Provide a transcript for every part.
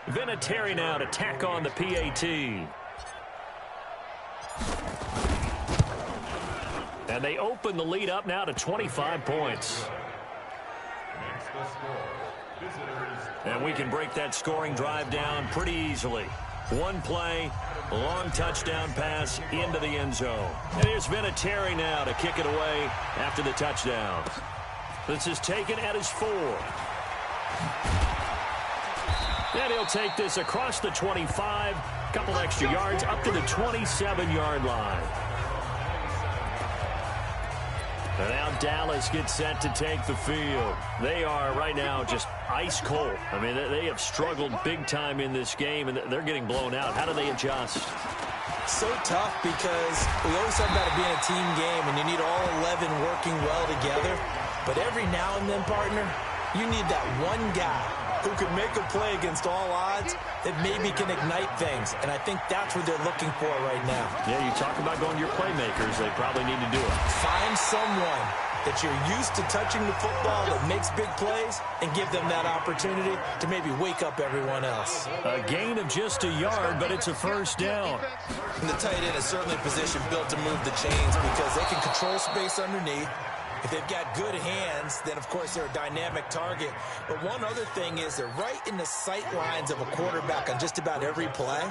Vinatieri now to tack on the PAT. And they open the lead up now to 25 points. And we can break that scoring drive down pretty easily. One play, a long touchdown pass into the end zone. And here's Vinatieri now to kick it away after the touchdown. This is taken at his 4. And he'll take this across the 25, couple extra yards up to the 27-yard line. And now Dallas gets set to take the field. They are right now just ice cold. I mean, they have struggled big time in this game, and they're getting blown out. How do they adjust? So tough because we always talk about it being a team game, and you need all 11 working well together. But every now and then, partner, you need that one guy who could make a play against all odds that maybe can ignite things. And I think that's what they're looking for right now. Yeah, you talk about going to your playmakers. They probably need to do it. Find someone that you're used to touching the football that makes big plays and give them that opportunity to maybe wake up everyone else. A gain of just a yard, but it's a first down. And the tight end is certainly a position built to move the chains because they can control space underneath. If they've got good hands, then, of course, they're a dynamic target. But one other thing is they're right in the sight lines of a quarterback on just about every play,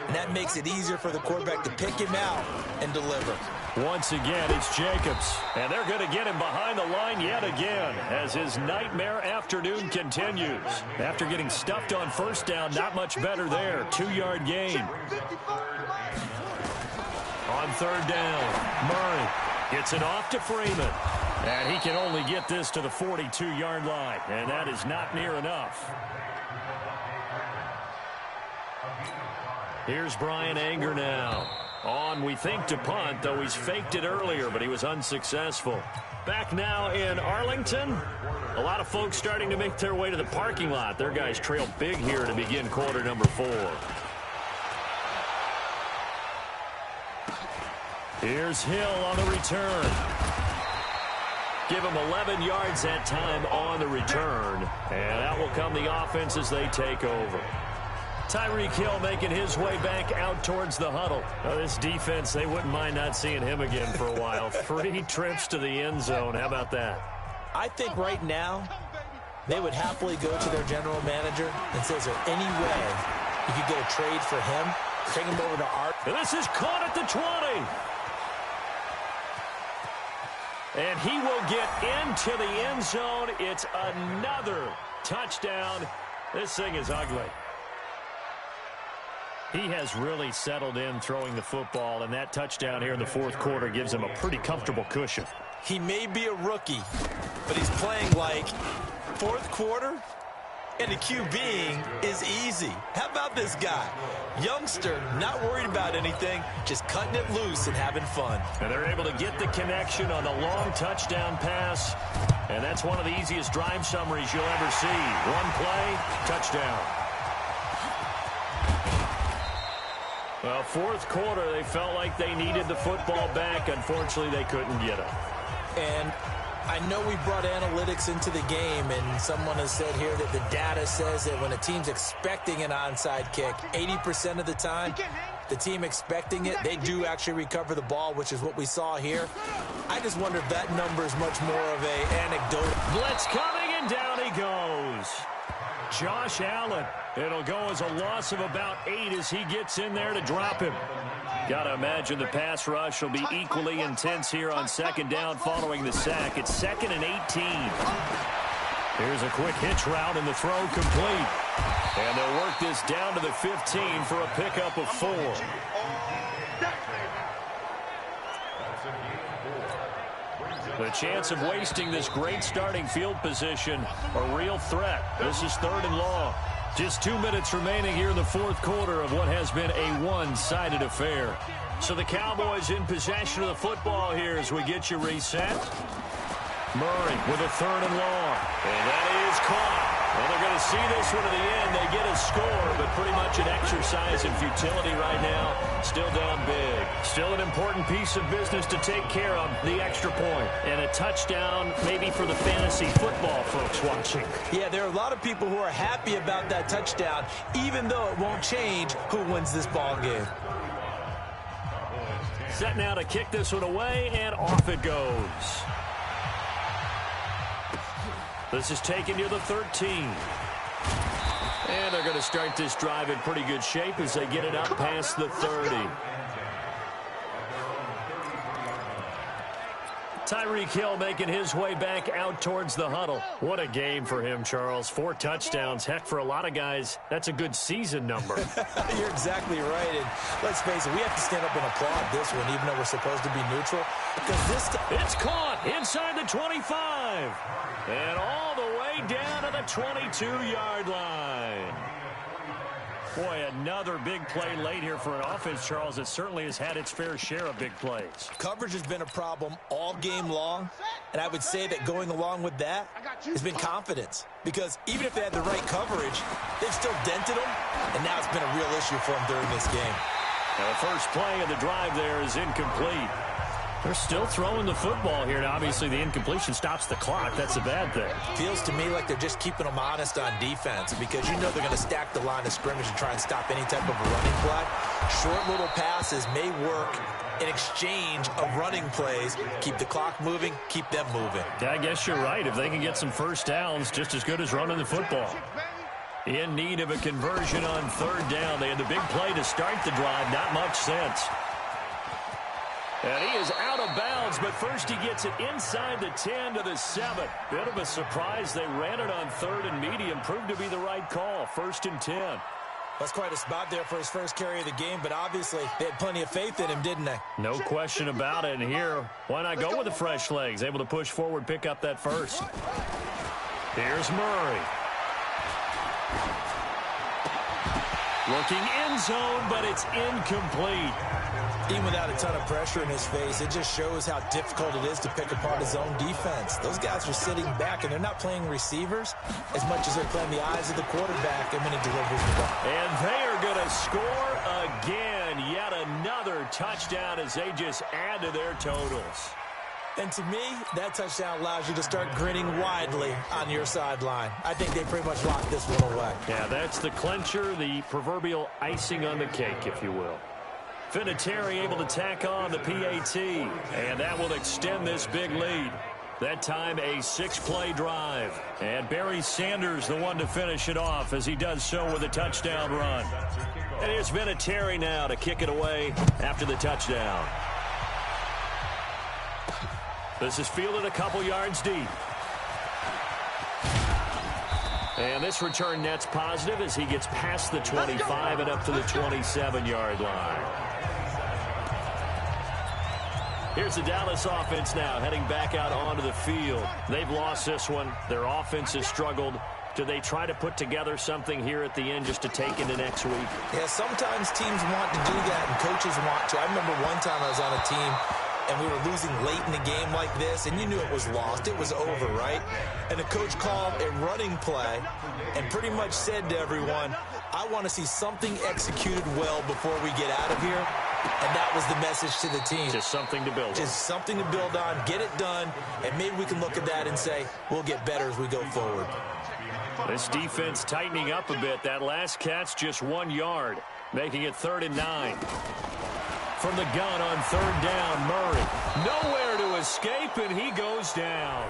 and that makes it easier for the quarterback to pick him out and deliver. Once again, it's Jacobs, and they're going to get him behind the line yet again as his nightmare afternoon continues. After getting stuffed on first down, not much better there. 2-yard gain. On third down, Murray gets it off to Freeman. And he can only get this to the 42-yard line, and that is not near enough. Here's Brian Anger now. On, we think, to punt, though he's faked it earlier, but he was unsuccessful. Back now in Arlington. A lot of folks starting to make their way to the parking lot. Their guys trail big here to begin quarter number 4. Here's Hill on the return. Give him 11 yards that time on the return. And out will come the offense as they take over. Tyreek Hill making his way back out towards the huddle. Now, this defense, they wouldn't mind not seeing him again for a while. 3 trips to the end zone. How about that? I think right now they would happily go to their general manager and say, is there any way you could get a trade for him? Take him over to Art. And this is caught at the 20. And he will get into the end zone. It's another touchdown. This thing is ugly. He has really settled in throwing the football, and that touchdown here in the fourth quarter gives him a pretty comfortable cushion. He may be a rookie, but he's playing like fourth quarter, and the QBing is easy. How about this guy? Youngster, not worried about anything, just cutting it loose and having fun. And they're able to get the connection on the long touchdown pass, and that's one of the easiest drive summaries you'll ever see. One play, touchdown. Well, fourth quarter, they felt like they needed the football back. Unfortunately, they couldn't get it. And I know we brought analytics into the game, and someone has said here that the data says that when a team's expecting an onside kick, 80% of the time, the team expecting it, they do actually recover the ball, which is what we saw here. I just wonder if that number is much more of an anecdote. Blitz coming, and down he goes. Josh Allen. It'll go as a loss of about 8 as he gets in there to drop him. Got to imagine the pass rush will be equally intense here on second down following the sack. It's 2nd and 18. Here's a quick hitch route, and the throw complete. And they'll work this down to the 15 for a pickup of 4. The chance of wasting this great starting field position, a real threat. This is 3rd and long. Just 2 minutes remaining here in the fourth quarter of what has been a one-sided affair. So the Cowboys in possession of the football here as we get you reset. Murray with a 3rd and long. And that is caught. Well, they're going to see this one to the end. They get a score, but pretty much an exercise in futility right now. Still down big. Still an important piece of business to take care of, the extra point. And a touchdown maybe for the fantasy football folks watching. Yeah, there are a lot of people who are happy about that touchdown, even though it won't change who wins this ball game. Set now to kick this one away, and off it goes. This is taken near the 13. And they're going to start this drive in pretty good shape as they get it up past the 30. Tyreek Hill making his way back out towards the huddle. What a game for him, Charles. 4 touchdowns. Heck, for a lot of guys, that's a good season number. You're exactly right. And let's face it, we have to stand up and applaud this one, even though we're supposed to be neutral. Because it's caught inside the 25. And all the way down to the 22-yard line. Boy, another big play late here for an offense, Charles. It certainly has had its fair share of big plays. Coverage has been a problem all game long, and I would say that going along with that has been confidence. Because even if they had the right coverage, they've still dented them, and now it's been a real issue for them during this game. Now, the first play of the drive there is incomplete. They're still throwing the football here. Now, obviously, the incompletion stops the clock. That's a bad thing. Feels to me like they're just keeping them honest on defense because you know they're going to stack the line of scrimmage and try and stop any type of a running play. Short little passes may work in exchange of running plays. Keep the clock moving, keep them moving. Yeah, I guess you're right. If they can get some first downs, just as good as running the football. In need of a conversion on third down. They had the big play to start the drive. Not much sense. And he is out of bounds, but first he gets it inside the 10 to the 7. Bit of a surprise. They ran it on third and medium. Proved to be the right call. 1st and 10. That's quite a spot there for his first carry of the game, but obviously they had plenty of faith in him, didn't they? No question about it. And here, why not go with the fresh legs? Able to push forward, pick up that first. Here's Murray. Looking end zone, but it's incomplete. Even without a ton of pressure in his face, it just shows how difficult it is to pick apart his own defense. Those guys are sitting back, and they're not playing receivers as much as they're playing the eyes of the quarterback and when he delivers the ball. And they are going to score again. Yet another touchdown as they just add to their totals. And to me, that touchdown allows you to start grinning widely on your sideline. I think they pretty much locked this one away. Yeah, that's the clincher, the proverbial icing on the cake, if you will. Vinatieri able to tack on the PAT, and that will extend this big lead. That time a 6-play drive. And Barry Sanders the one to finish it off as he does so with a touchdown run. And here's Vinatieri now to kick it away after the touchdown. This is fielded a couple yards deep. And this return net's positive as he gets past the 25 and up to the 27-yard line. Here's the Dallas offense now heading back out onto the field. They've lost this one. Their offense has struggled. Do they try to put together something here at the end just to take into next week? Yeah, sometimes teams want to do that and coaches want to. I remember one time I was on a team and we were losing late in the game like this, and you knew it was lost. It was over, right? And the coach called a running play and pretty much said to everyone, I want to see something executed well before we get out of here. And that was the message to the team. Just something to build on. Just something to build on, get it done, and maybe we can look at that and say, we'll get better as we go forward. This defense tightening up a bit. That last catch just 1 yard, making it 3rd and 9. From the gun on third down, Murray. Nowhere to escape, and he goes down.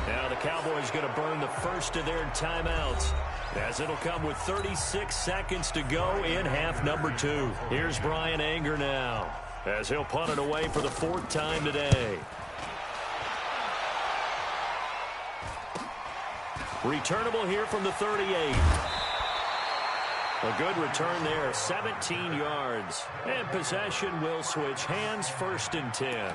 Now the Cowboys going to burn the first of their timeouts, as it'll come with 36 seconds to go in half number 2. Here's Brian Anger now, as he'll punt it away for the 4th time today. Returnable here from the 38. A good return there, 17 yards. And possession will switch hands, 1st and 10.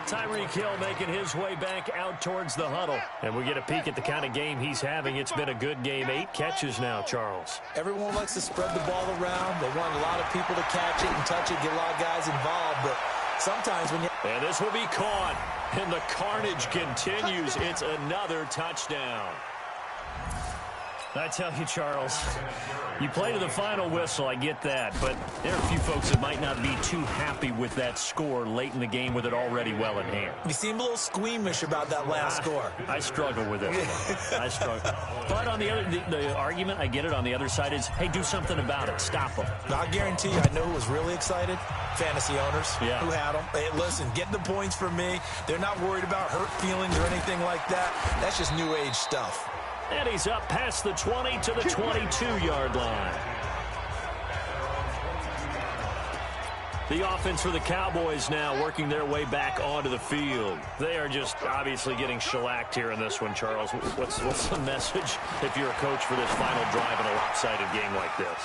Tyreek Hill making his way back out towards the huddle. And we get a peek at the kind of game he's having. It's been a good game. 8 catches now, Charles. Everyone likes to spread the ball around. They want a lot of people to catch it and touch it, get a lot of guys involved. But sometimes when you... And this will be caught. And the carnage continues. It's another touchdown. I tell you, Charles, you play to the final whistle, I get that, but there are a few folks that might not be too happy with that score late in the game with it already well in hand. You seem a little squeamish about that last score. I struggle with it. I struggle. But on the other, the argument, I get it, on the other side is, hey, do something about it. Stop them. I guarantee you, I know who was really excited. Fantasy owners who had them. Hey, listen, get the points from me. They're not worried about hurt feelings or anything like that. That's just new age stuff. And he's up past the 20 to the 22-yard line. The offense for the Cowboys now working their way back onto the field. They are just obviously getting shellacked here in this one, Charles. What's the message if you're a coach for this final drive in a lopsided game like this?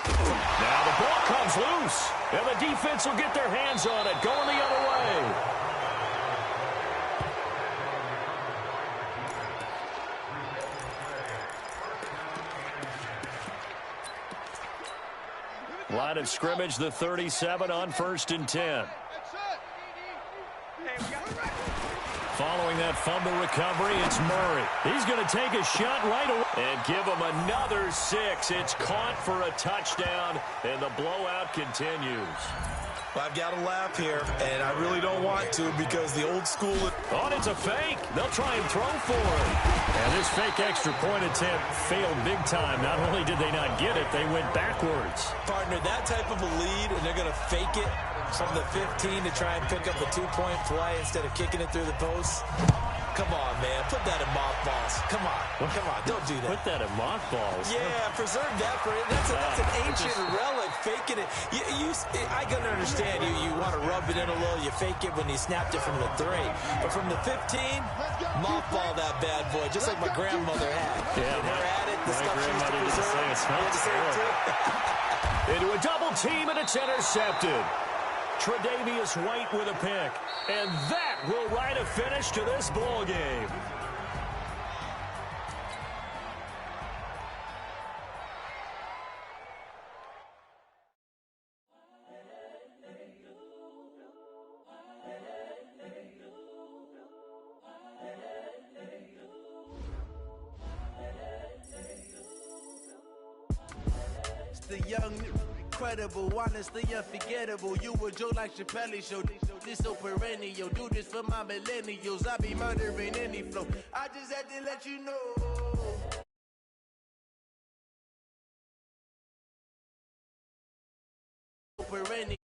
Now the ball comes loose, and the defense will get their hands on it, going the other way. Line of scrimmage, the 37 on 1st and 10. Following that fumble recovery, it's Murray. He's going to take a shot right away and give him another 6. It's caught for a touchdown, and the blowout continues. Well, I've got to laugh here, and I really don't want to because the old school... Oh, it's a fake. They'll try and throw for it. And this fake extra point attempt failed big time. Not only did they not get it, they went backwards. Partner, that type of a lead, and they're going to fake it from the 15 to try and pick up a 2-point play instead of kicking it through the post. Come on, man. Put that in mothballs. Come on. Come on. Don't do that. Put that in mothballs. Yeah, preserve that for it. That's an ancient relic. Faking it. I can understand you want to rub it in a little. You fake it when you snapped it from the 3. But from the 15, mothball that bad boy, just like my grandmother had. Yeah, her had it. The stuff she used to preserve. Into a double team, and it's intercepted. Tre'Davious White with a pick. And that will write a finish to this ball game. It's the young, incredible, honestly unforgettable. You a Joe like Chappelle show. This so perennial. Do this for my millennials. I be murdering any flow. I just had to let you know. Perennial.